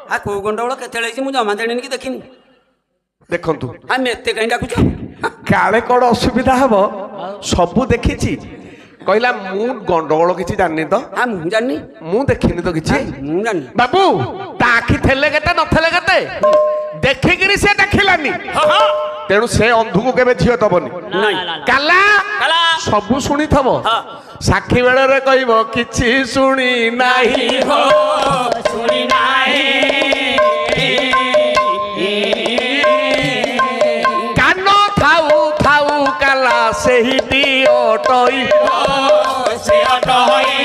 आ को गंडगोल केतेले मु जमा जानी कि देखिनी देखंतु हम एते कहीं डाकुछ काले कौन असुविधा हम सबू देखी कहला मु गंडगोल किसी जानी तो आ मु जानी मु देखिनी तो किसी मु जानी बाबू ता आखि थेले केते नथेले केते देखिकिरी से देखिलानी तेणु से अंधु को केबे झियो दबनी काला काला सबू शुणी थबो साक्षी बेले रे कहबो किछि शुणी नाही हो सुनी नाही कानो थाऊ थाऊ काला सेही अटई से अटई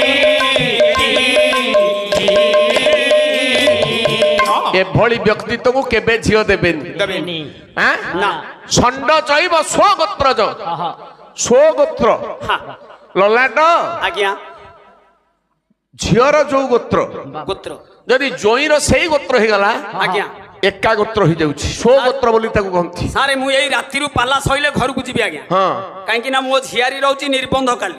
एभली व्यक्तित्व को केबे झियो देबेनी हां ना षंड चैब स्वगोत्रज स्वगोत्र ललाट आज्ञा झियर जो गोत्र गोत्र जदि जोईर सेही गोत्र हे गला आज्ञा एका गोत्र हो जाउछि स्वगोत्र बोली ताको कहंती सारे मु एई राती रु पाला सइले घर को जीबी आज्ञा हां काहे कि ना मो झियारी रहउची निर्बंध काली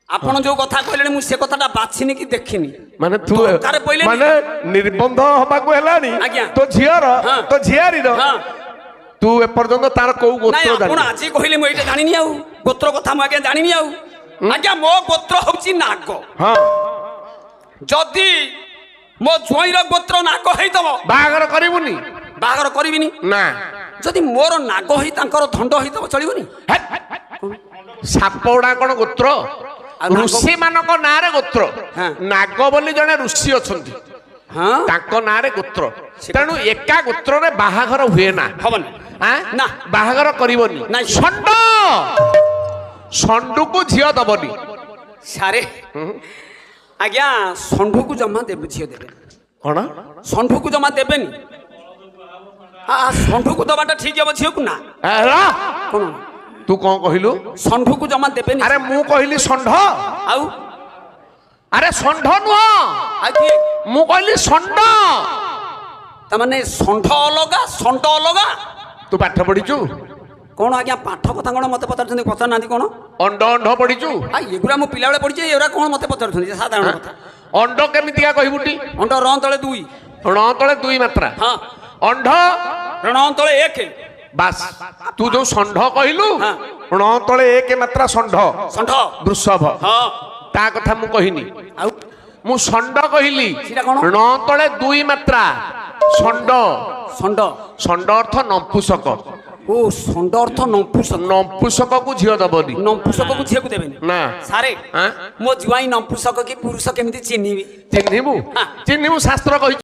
आपण जो कथा कहले मु से कथाटा बाछिनी कि देखिनी माने तू दरकार पइले माने निर्बंध हबा को हेलानी आज्ञा तो झियर तो झियारी रो हां तू ए पर्यंत तार को गोत्र नाही आपण जानि आजी कहले मु एटा जानिनी आउ गोत्र कथा मु आज्ञा जानिनी आउ आज्ञा मो गोत्र होउची नाग हां जदी मो जोईर गोत्र नाग हेइतबो बागर करिवुनी बागर करबिनी ना जदी मोर नाग हेइ तांकर धंड हेइतबो चलिबोनी सापौड़ा कोन गोत्र ऋषि मानक नारे गोत्र हाँ। नाग बोली जने ऋषि अछंती हां तांको नारे गोत्र तेणु एका गोत्र रे बाहाघर हुए ना हबन हां ना बाहाघर करिवनी नाଇଁ। षंड षंडु को झियो दबनी सारे आज्ञा षंढ को जमा देबे झियो देबे कोन षंढ को जमा देबेनी आ षंढ को दबाटा ठीक है झियो को ना एरा कोन तू कोन कहिलु षंढ को जमा देबेनी अरे मु कहिली षंड आउ अरे षंड नुह आकी मु कहिली षंड त माने षंढ अलगा षंढ अलगा तू पाठ पढिचु कोन आज्ञा पाठ कथा कोन मते पतारछन पता नांदी कोन अंड अंड पढिचु आ एगुरा मु पिला बेले पढिचे एगुरा कोन मते पतारछन साधारण कथा अंड केमितिका कहिबुटी अंड रन तळे 2 रण तळे 2 मात्रा हां अंड रण तळे 1 बास तू जो षंढ कहलु हाँ। रण तळे 1 मात्रा षंढ षंढ वृषभ हां ता कथा मु कहिनी आउ मु षंड कहिली सीटा कोन रण तळे 2 मात्रा षंड षंढ षंड अर्थ नपुसक ओ षंढ अर्थ नपुसक नपुसक को झियो दबनी नपुसक को झियो को देबेनी ना सारे हां मो जुआई नपुसक की पुरुष केमिति चिन्हिबी चिन्हिबु हाँ। चिन्हिबु शास्त्र कहि